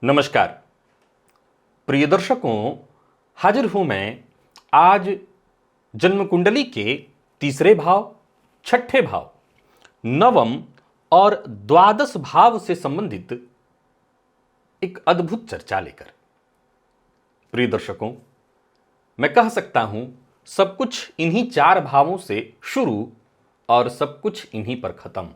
नमस्कार प्रिय दर्शकों, हाजिर हूं मैं आज जन्म कुंडली के तीसरे भाव, छठे भाव, नवम और द्वादश भाव से संबंधित एक अद्भुत चर्चा लेकर। प्रिय दर्शकों, मैं कह सकता हूं सब कुछ इन्हीं चार भावों से शुरू और सब कुछ इन्हीं पर खत्म।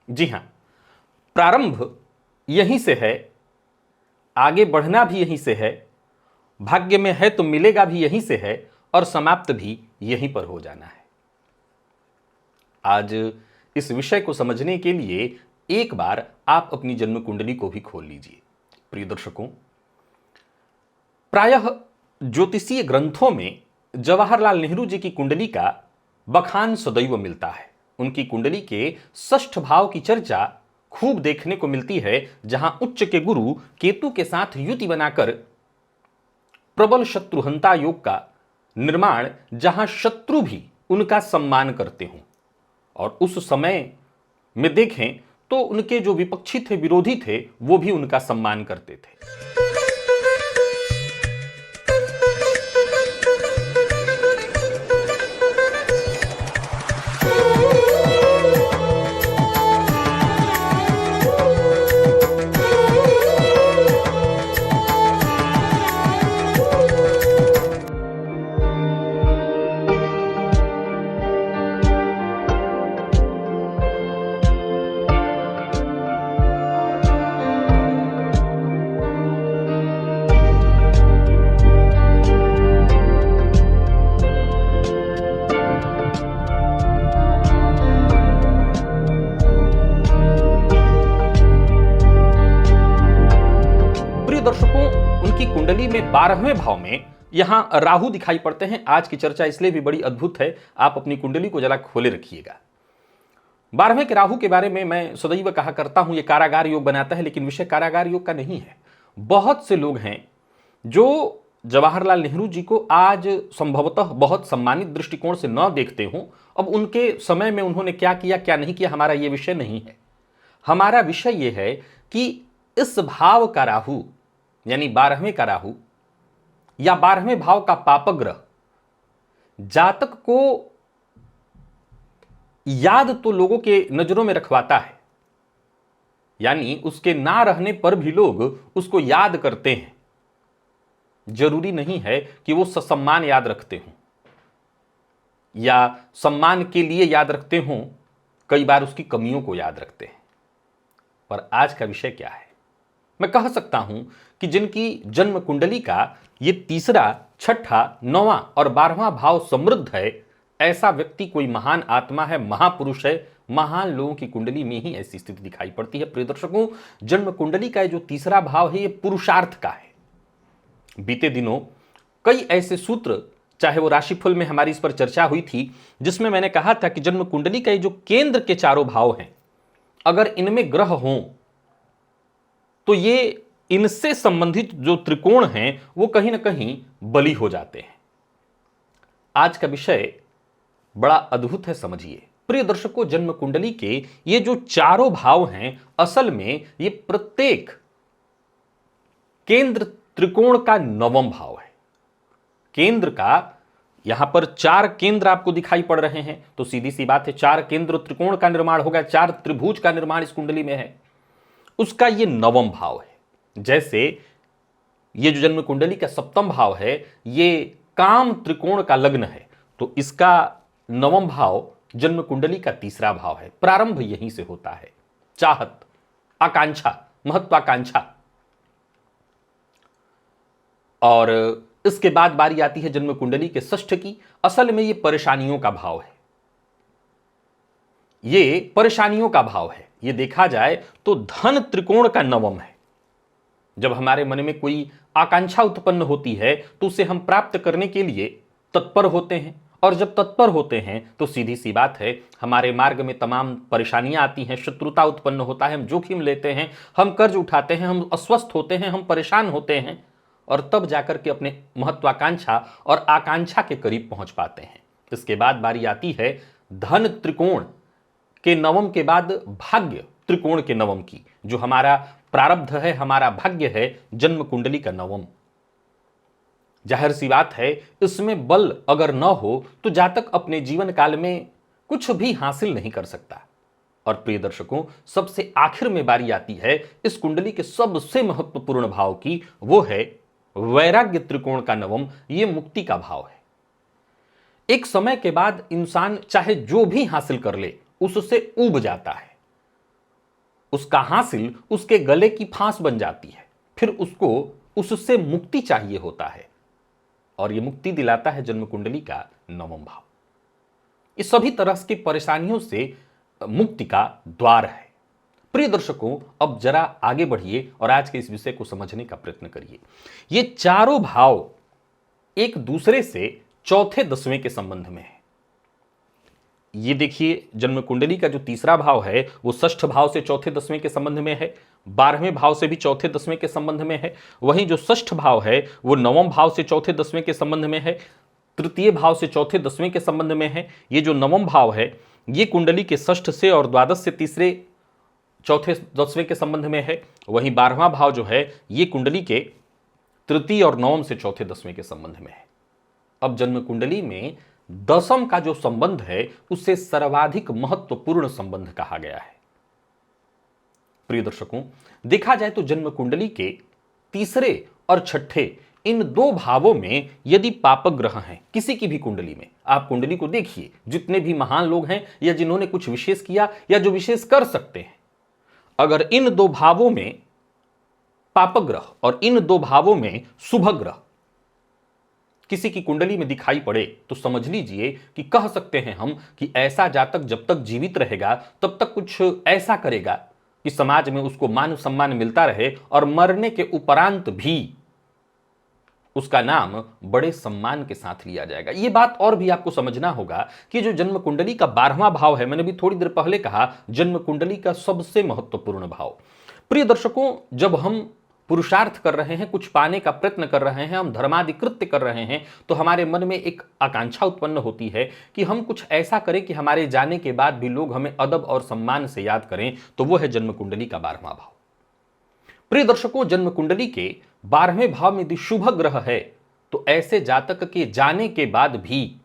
जी हां, प्रारंभ यहीं से है, आगे बढ़ना भी यहीं से है, भाग्य में है तो मिलेगा भी यहीं से है और समाप्त भी यहीं पर हो जाना है। आज इस विषय को समझने के लिए एक बार आप अपनी जन्म कुंडली को भी खोल लीजिए। प्रिय दर्शकों, प्रायः ज्योतिषीय ग्रंथों में जवाहरलाल नेहरू जी की कुंडली का बखान सदैव मिलता है। उनकी कुंडली के षष्ठ भाव की चर्चा खूब देखने को मिलती है, जहां उच्च के गुरु केतु के साथ युति बनाकर प्रबल शत्रुहंता योग का निर्माण, जहां शत्रु भी उनका सम्मान करते हों। और उस समय में देखें तो उनके जो विपक्षी थे, विरोधी थे, वो भी उनका सम्मान करते थे। दर्शकों, उनकी कुंडली में 12वें भाव में यहां राहु दिखाई पड़ते हैं। आज की चर्चा इसलिए भी बड़ी अद्भुत है, आप अपनी कुंडली को जरा खोले रखिएगा। 12वें के राहु के बारे में मैं सदैव कहा करता हूं, यह कारागार योग बनाता है, लेकिन विषय कारागार योग का नहीं है। बहुत से लोग हैं जो जवाहरलाल नेहरू जी को आज संभवतः बहुत सम्मानित दृष्टिकोण से न देखते हों। अब उनके समय में उन्होंने क्या किया, क्या नहीं किया, हमारा यह विषय नहीं है। हमारा विषय यह है कि इस भाव का राहु, यानी 12वें का राहु या 12वें भाव का पापग्रह जातक को याद तो लोगों के नजरों में रखवाता है, यानी उसके ना रहने पर भी लोग उसको याद करते हैं। जरूरी नहीं है कि वो ससम्मान याद रखते हों या सम्मान के लिए याद रखते हों, कई बार उसकी कमियों को याद रखते हैं। पर आज का विषय क्या है? मैं कह सकता हूं कि जिनकी जन्म कुंडली का ये तीसरा, छठा, नौवां और 12वां भाव समृद्ध है, ऐसा व्यक्ति कोई महान आत्मा है, महापुरुष है। महान लोगों की कुंडली में ही ऐसी स्थिति दिखाई पड़ती है। प्रिय दर्शकों, जन्म कुंडली का जो तीसरा भाव है, ये पुरुषार्थ का है। बीते दिनों कई ऐसे सूत्र, चाहे वो राशिफल में हमारी इस पर चर्चा हुई थी, जिसमें मैंने कहा था कि जन्म कुंडली का जो केंद्र के चारों भाव हैं, अगर इनमें ग्रह हों तो ये इनसे संबंधित जो त्रिकोण हैं वो कहीं ना कहीं बली हो जाते हैं। आज का विषय बड़ा अद्भुत है, समझिए। प्रिय दर्शकों, जन्म कुंडली के ये जो चारों भाव हैं, असल में ये प्रत्येक केंद्र त्रिकोण का नवम भाव है। केंद्र का यहां पर 4 केंद्र आपको दिखाई पड़ रहे हैं, तो सीधी सी बात है 4 केंद्र त्रिकोण का निर्माण होगा, 4 त्रिभुज का निर्माण इस कुंडली में है। उसका ये नवम भाव है। जैसे ये जो जन्म कुंडली का सप्तम भाव है, ये काम त्रिकोण का लग्न है, तो इसका नवम भाव जन्म कुंडली का तीसरा भाव है। प्रारंभ यहीं से होता है, चाहत, आकांक्षा, महत्वाकांक्षा। और इसके बाद बारी आती है जन्म कुंडली के षष्ठ की। असल में ये परेशानियों का भाव है, ये परेशानियों का भाव है। ये देखा जाए तो धन त्रिकोण का नवम है। जब हमारे मन में कोई आकांक्षा उत्पन्न होती है तो उसे हम प्राप्त करने के लिए तत्पर होते हैं, और जब तत्पर होते हैं तो सीधी सी बात है हमारे मार्ग में तमाम परेशानियां आती हैं, शत्रुता उत्पन्न होता है, हम जोखिम लेते हैं, हम कर्ज उठाते हैं, हम अस्वस्थ होते हैं, हम परेशान होते हैं, और तब जाकर के अपने महत्वाकांक्षा और आकांक्षा के करीब पहुंच पाते हैं। इसके बाद बारी आती है धन त्रिकोण के नवम के बाद भाग्य त्रिकोण के नवम की, जो हमारा प्रारब्ध है, हमारा भाग्य है जन्म कुंडली का नवम। जाहिर सी बात है, इसमें बल अगर न हो तो जातक अपने जीवन काल में कुछ भी हासिल नहीं कर सकता। और प्रिय दर्शकों, सबसे आखिर में बारी आती है इस कुंडली के सबसे महत्वपूर्ण भाव की, वो है वैराग्य त्रिकोण का नवम। ये मुक्ति का भाव है। एक समय के बाद इंसान चाहे जो भी हासिल कर ले उससे ऊब जाता है, उसका हासिल उसके गले की फांस बन जाती है, फिर उसको उससे मुक्ति चाहिए होता है, और यह मुक्ति दिलाता है जन्म कुंडली का नवम भाव। इस सभी तरह की परेशानियों से मुक्ति का द्वार है। प्रिय दर्शकों, अब जरा आगे बढ़िए और आज के इस विषय को समझने का प्रयत्न करिए। ये चारों भाव एक दूसरे से चौथे दसवें के संबंध में है। ये देखिए, जन्म कुंडली का जो तीसरा भाव है वो षष्ठ भाव से चौथे दसवें के संबंध में है, 12वें भाव से भी चौथे दसवें के संबंध में है। वहीं जो षष्ठ भाव है वो नवम भाव से चौथे दसवें के संबंध में है, तृतीय भाव से चौथे दसवें के संबंध में है। ये जो नवम भाव है ये कुंडली के षष्ठ से और द्वादश से तीसरे चौथे दसवें के संबंध में है। वहीं 12वां भाव जो है ये कुंडली के तृतीय और नवम से चौथे दसवें के संबंध में है। अब जन्म कुंडली में दसम का जो संबंध है उसे सर्वाधिक महत्वपूर्ण संबंध कहा गया है। प्रिय दर्शकों, देखा जाए तो जन्म कुंडली के तीसरे और छठे इन दो भावों में यदि पापक ग्रह हैं किसी की भी कुंडली में, आप कुंडली को देखिए, जितने भी महान लोग हैं या जिन्होंने कुछ विशेष किया या जो विशेष कर सकते हैं, अगर इन दो भावों में पापक ग्रह और इन दो भावों में शुभ ग्रह किसी की कुंडली में दिखाई पड़े तो समझ लीजिए कि कह सकते हैं हम कि ऐसा जातक जब तक जीवित रहेगा तब तक कुछ ऐसा करेगा कि समाज में उसको मान सम्मान मिलता रहे और मरने के उपरांत भी उसका नाम बड़े सम्मान के साथ लिया जाएगा। यह बात और भी आपको समझना होगा कि जो जन्म कुंडली का 12वां भाव है, मैंने भी थोड़ी देर पहले कहा, जन्म कुंडली का सबसे महत्वपूर्ण भाव। प्रिय दर्शकों, जब हम पुरुषार्थ कर रहे हैं, कुछ पाने का प्रयत्न कर रहे हैं, हम धर्मादि कृत्य कर रहे हैं, तो हमारे मन में एक आकांक्षा उत्पन्न होती है कि हम कुछ ऐसा करें कि हमारे जाने के बाद भी लोग हमें अदब और सम्मान से याद करें, तो वो है जन्म कुंडली का 12वां भाव। प्रिय दर्शकों, जन्म कुंडली के 12वें भाव में यदि शुभ ग्रह है तो ऐसे जातक के जाने के बाद भी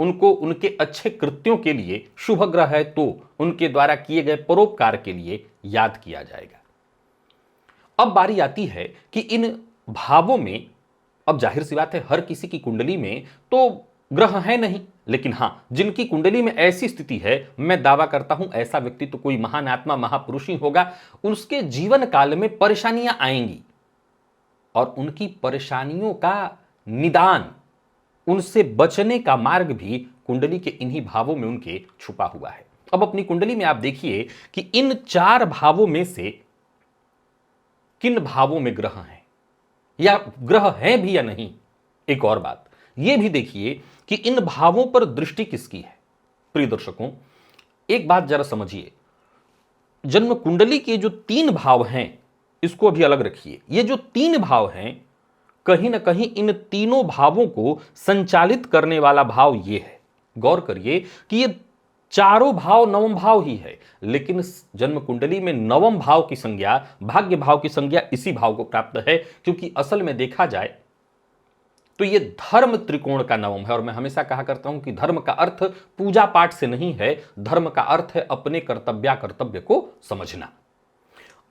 उनको उनके अच्छे कृत्यों के लिए, शुभ ग्रह है तो उनके द्वारा किए गए परोपकार के लिए याद किया जाएगा। अब बारी आती है कि इन भावों में, अब जाहिर सी बात है हर किसी की कुंडली में तो ग्रह है नहीं, लेकिन हां, जिनकी कुंडली में ऐसी स्थिति है, मैं दावा करता हूं ऐसा व्यक्ति तो कोई महान आत्मा, महापुरुष ही होगा। उसके जीवन काल में परेशानियां आएंगी और उनकी परेशानियों का निदान, उनसे बचने का मार्ग भी कुंडली के इन्हीं भावों में उनके छुपा हुआ है। अब अपनी कुंडली में आप देखिए कि इन चार भावों में से किन भावों में ग्रह हैं या ग्रह हैं भी या नहीं। एक और बात यह भी देखिए कि इन भावों पर दृष्टि किसकी है। प्रिय दर्शकों, एक बात जरा समझिए, जन्म कुंडली के जो 3 भाव हैं इसको अभी अलग रखिए। ये जो 3 भाव हैं, कहीं ना कहीं इन तीनों भावों को संचालित करने वाला भाव ये है। गौर करिए कि ये चारों भाव नवम भाव ही है, लेकिन जन्म कुंडली में नवम भाव की संज्ञा, भाग्य भाव की संज्ञा इसी भाव को प्राप्त है, क्योंकि असल में देखा जाए तो ये धर्म त्रिकोण का नवम है। और मैं हमेशा कहा करता हूं कि धर्म का अर्थ पूजा पाठ से नहीं है, धर्म का अर्थ है अपने कर्तव्य को समझना।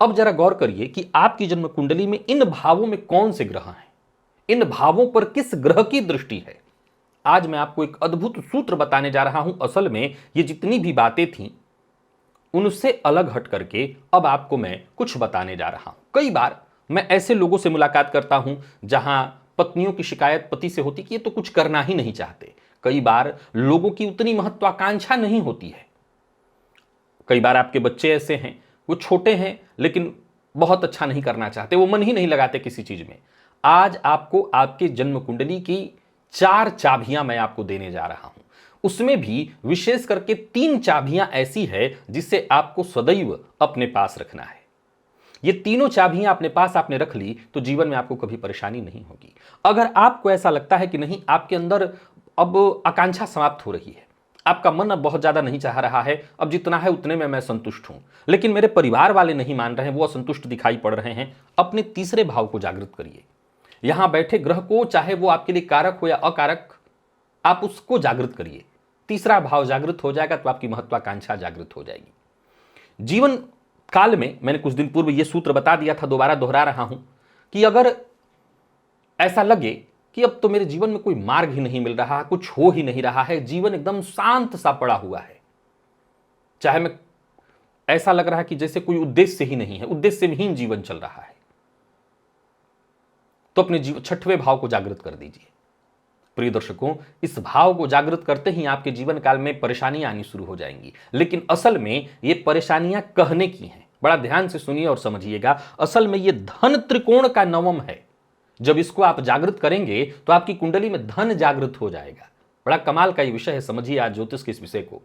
अब जरा गौर करिए कि आपकी जन्म कुंडली में इन भावों में कौन से ग्रह हैं, इन भावों पर किस ग्रह की दृष्टि है। आज मैं आपको एक अद्भुत सूत्र बताने जा रहा हूं। असल में ये जितनी भी बातें थीं उनसे अलग हट करके अब आपको मैं कुछ बताने जा रहा हूं। कई बार मैं ऐसे लोगों से मुलाकात करता हूं जहां पत्नियों की शिकायत पति से होती कि ये तो कुछ करना ही नहीं चाहते। कई बार लोगों की उतनी महत्वाकांक्षा नहीं होती है। कई बार आपके बच्चे ऐसे हैं, वो छोटे हैं लेकिन बहुत अच्छा नहीं करना चाहते, वो मन ही नहीं लगाते किसी चीज में। आज आपको आपके जन्म कुंडली की 4 चाबियां मैं आपको देने जा रहा हूं। उसमें भी विशेष करके 3 चाबियां ऐसी है जिसे आपको सदैव अपने पास रखना है। ये तीनों चाबियां अपने पास आपने रख ली तो जीवन में आपको कभी परेशानी नहीं होगी। अगर आपको ऐसा लगता है कि नहीं, आपके अंदर अब आकांक्षा समाप्त हो रही है, आपका मन अब बहुत ज्यादा नहीं चाह रहा है, अब जितना है उतने में मैं संतुष्ट हूं, लेकिन मेरे परिवार वाले नहीं मान रहे हैं, वो असंतुष्ट दिखाई पड़ रहे हैं। अपने तीसरे भाव को जागृत करिए। यहां बैठे ग्रह को, चाहे वो आपके लिए कारक हो या अकारक, आप उसको जागृत करिए। तीसरा भाव जागृत हो जाएगा तो आपकी महत्वाकांक्षा जागृत हो जाएगी। जीवन काल में मैंने कुछ दिन पूर्व यह सूत्र बता दिया था, दोबारा दोहरा रहा हूं कि अगर ऐसा लगे कि अब तो मेरे जीवन में कोई मार्ग ही नहीं मिल रहा, कुछ हो ही नहीं रहा है, जीवन एकदम शांत सा पड़ा हुआ है, चाहे मैं ऐसा लग रहा है कि जैसे कोई उद्देश्य ही नहीं है, उद्देश्यहीन जीवन चल रहा है, तो अपने छठवें भाव को जागृत कर दीजिए। प्रिय दर्शकों, इस भाव को जागृत करते ही आपके जीवन काल में परेशानियां आनी शुरू हो जाएंगी, लेकिन असल में ये परेशानियां कहने की हैं। बड़ा ध्यान से सुनिए और समझिएगा। असल में ये धन त्रिकोण का नवम है। जब इसको आप जागृत करेंगे तो आपकी कुंडली में धन जागृत हो जाएगा। बड़ा कमाल का ये विषय है, समझिए आज ज्योतिष के इस विषय को।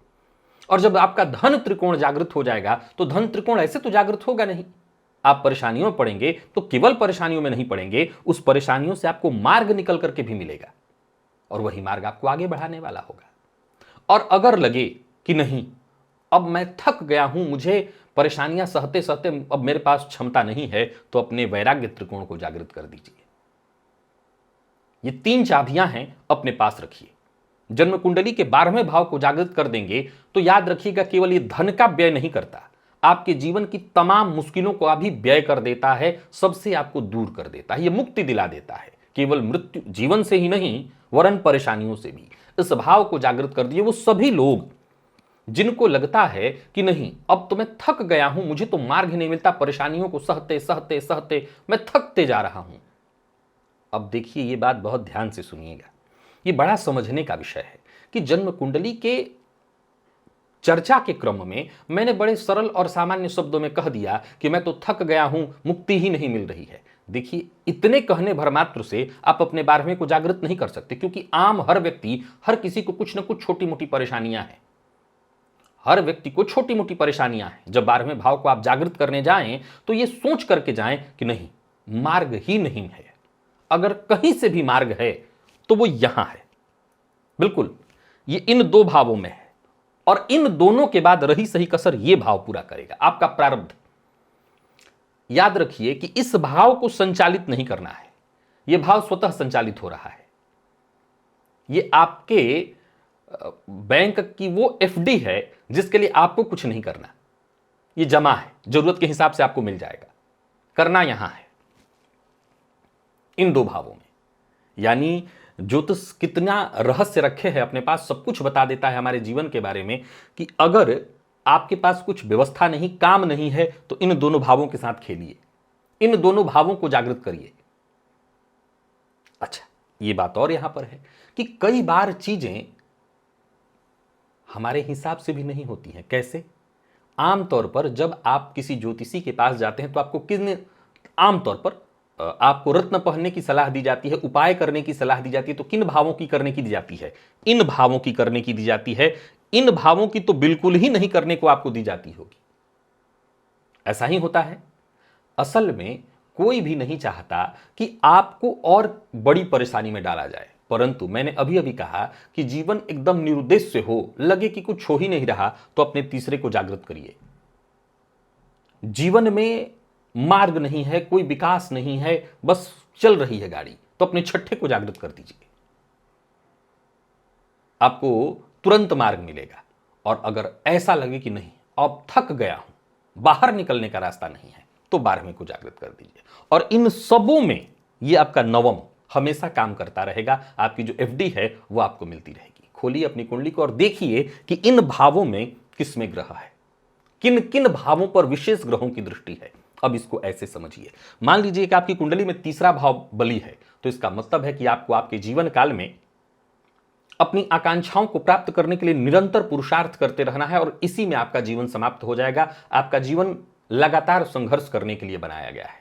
और जब आपका धन त्रिकोण जागृत हो जाएगा तो धन त्रिकोण ऐसे तो जागृत होगा नहीं, आप परेशानियों में पड़ेंगे तो केवल परेशानियों में नहीं पड़ेंगे, उस परेशानियों से आपको मार्ग निकल करके भी मिलेगा और वही मार्ग आपको आगे बढ़ाने वाला होगा। और अगर लगे कि नहीं, अब मैं थक गया हूं, मुझे परेशानियां सहते सहते अब मेरे पास क्षमता नहीं है, तो अपने वैराग्य त्रिकोण को जागृत कर दीजिए। ये 3 चाबियां हैं, अपने पास रखिए। जन्म कुंडली के 12वें भाव को जागृत कर देंगे तो याद रखिएगा, केवल ये धन का व्यय नहीं करता, आपके जीवन की तमाम मुश्किलों को अभी व्यय कर देता है, सबसे आपको दूर कर देता है, ये मुक्ति दिला देता है। केवल मृत्यु जीवन से ही नहीं, वरन परेशानियों से भी। इस भाव को जागृत कर दिए। वो सभी लोग जिनको लगता है कि नहीं, अब तो मैं थक गया हूं, मुझे तो मार्ग ही नहीं मिलता, परेशानियों को सहते सहते सहते मैं थकते जा रहा हूं। अब देखिए, ये बात बहुत ध्यान से सुनिएगा, ये बड़ा समझने का विषय है कि जन्म कुंडली के चर्चा के क्रम में मैंने बड़े सरल और सामान्य शब्दों में कह दिया कि मैं तो थक गया हूं, मुक्ति ही नहीं मिल रही है। देखिए, इतने कहने भर मात्र से आप अपने 12वें को जागृत नहीं कर सकते, क्योंकि आम हर व्यक्ति, हर किसी को कुछ ना कुछ छोटी मोटी परेशानियां हैं। हर व्यक्ति को छोटी मोटी परेशानियां हैं। जब 12वें भाव को आप जागृत करने जाएं तो ये सोच करके जाएं कि नहीं, मार्ग ही नहीं है। अगर कहीं से भी मार्ग है तो वो यहां है, बिल्कुल ये इन 2 भावों में है, और इन दोनों के बाद रही सही कसर ये भाव पूरा करेगा, आपका प्रारब्ध। याद रखिए कि इस भाव को संचालित नहीं करना है, यह भाव स्वतः संचालित हो रहा है। यह आपके बैंक की वो एफडी है जिसके लिए आपको कुछ नहीं करना, यह जमा है, जरूरत के हिसाब से आपको मिल जाएगा। करना यहां है, इन 2 भावों में। यानी ज्योतिष कितना रहस्य रखे है अपने पास, सब कुछ बता देता है हमारे जीवन के बारे में, कि अगर आपके पास कुछ व्यवस्था नहीं, काम नहीं है, तो इन दोनों भावों के साथ खेलिए, इन दोनों भावों को जागृत करिए। अच्छा, ये बात और यहां पर है कि कई बार चीजें हमारे हिसाब से भी नहीं होती हैं। कैसे? आमतौर पर जब आप किसी ज्योतिषी के पास जाते हैं तो आपको किसने आमतौर पर आपको रत्न पहनने की सलाह दी जाती है, उपाय करने की सलाह दी जाती है, तो किन भावों की करने की दी जाती है? इन भावों की करने की दी जाती है। इन भावों की तो बिल्कुल ही नहीं करने को आपको दी जाती होगी। ऐसा ही होता है। असल में कोई भी नहीं चाहता कि आपको और बड़ी परेशानी में डाला जाए, परंतु मैंने अभी अभी कहा कि जीवन एकदम निरुद्देश्य हो, लगे कि कुछ हो ही नहीं रहा, तो अपने तीसरे को जागृत करिए। जीवन में मार्ग नहीं है, कोई विकास नहीं है, बस चल रही है गाड़ी, तो अपने छठे को जागृत कर दीजिए, आपको तुरंत मार्ग मिलेगा। और अगर ऐसा लगे कि नहीं, अब थक गया हूं, बाहर निकलने का रास्ता नहीं है, तो 12वें को जागृत कर दीजिए। और इन सबों में ये आपका नवम हमेशा काम करता रहेगा। आपकी जो एफडी है वो आपको मिलती रहेगी। खोलिए अपनी कुंडली को और देखिए कि इन भावों में किसमें ग्रह है, किन किन भावों पर विशेष ग्रहों की दृष्टि है। अब इसको ऐसे समझिए, मान लीजिए कि आपकी कुंडली में तीसरा भाव बली है, तो इसका मतलब है कि आपको आपके जीवन काल में अपनी आकांक्षाओं को प्राप्त करने के लिए निरंतर पुरुषार्थ करते रहना है, और इसी में आपका जीवन समाप्त हो जाएगा। आपका जीवन लगातार संघर्ष करने के लिए बनाया गया है।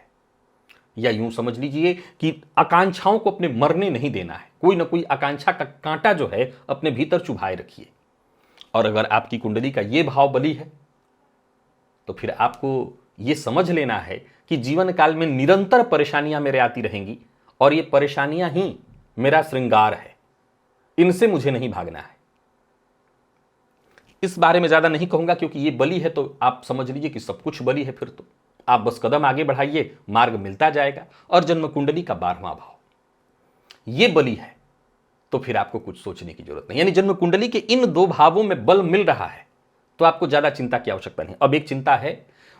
या यूं समझ लीजिए कि आकांक्षाओं को अपने मरने नहीं देना है। कोई ना कोई आकांक्षा का कांटा जो है अपने भीतर चुभाए रखिए। और अगर आपकी कुंडली का यह भाव बली है तो फिर आपको यह समझ लेना है कि जीवन काल में निरंतर परेशानियां मेरे आती रहेंगी, और ये परेशानियां ही मेरा श्रृंगार है, इनसे मुझे नहीं भागना है। इस बारे में ज़्यादा नहीं कहूँगा, क्योंकि ये बलि है तो आप समझ लीजिए कि सब कुछ बलि है। फिर तो आप बस कदम आगे बढ़ाइए, मार्ग मिलता जाएगा। और जन्म कुंडली का 12वां भाव ये बलि है, तो फिर आपको कुछ सोचने की जरूरत नहीं। यानी जन्म कुंडली के इन 2 भावों में बल मिल रहा है तो आपको ज्यादा चिंता की आवश्यकता नहीं। अब एक चिंता है,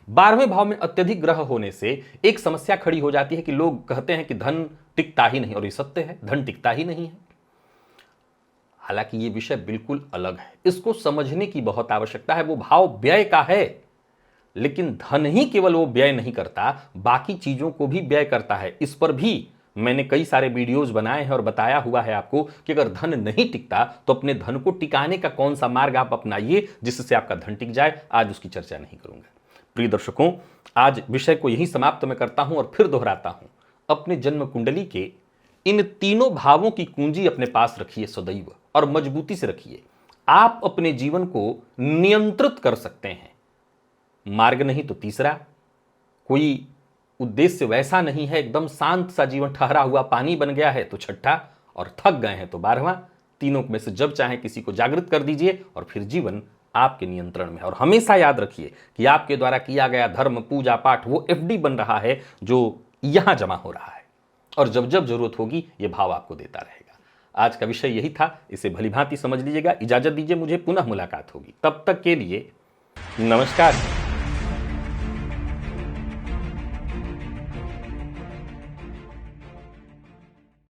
12वें भाव में अत्यधिक ग्रह होने से एक समस्या खड़ी हो जाती है कि लोग कहते हैं कि धन टिकता ही नहीं, और ये सत्य है, धन टिकता ही नहीं है। हालांकि ये विषय बिल्कुल अलग है, इसको समझने की बहुत आवश्यकता है। वो भाव व्यय का है, लेकिन धन ही केवल वो व्यय नहीं करता, बाकी चीजों को भी व्यय करता है। इस पर भी मैंने कई सारे वीडियोस बनाए हैं और बताया हुआ है आपको कि अगर धन नहीं टिकता तो अपने धन को टिकाने का कौन सा मार्ग आप अपनाइए जिससे आपका धन टिक जाए। आज उसकी चर्चा नहीं करूंगा। प्रिय दर्शकों, आज विषय को यही समाप्त मैं करता हूं और फिर दोहराता हूं, अपने जन्म कुंडली के इन तीनों भावों की कुंजी अपने पास रखिए सदैव, और मजबूती से रखिए। आप अपने जीवन को नियंत्रित कर सकते हैं। मार्ग नहीं तो तीसरा, कोई उद्देश्य वैसा नहीं है, एकदम शांत सा जीवन, ठहरा हुआ पानी बन गया है तो छठा, और थक गए हैं तो 12वां। तीनों में से जब चाहे किसी को जागृत कर दीजिए और फिर जीवन आपके नियंत्रण में। और हमेशा याद रखिए कि आपके द्वारा किया गया धर्म, पूजा पाठ वो एफडी बन रहा है जो यहां जमा हो रहा है, और जब जब जरूरत होगी ये भाव आपको देता रहेगा। आज का विषय यही था, इसे भलीभांति समझ लीजिएगा। इजाजत दीजिए, मुझे पुनः मुलाकात होगी। तब तक के लिए नमस्कार।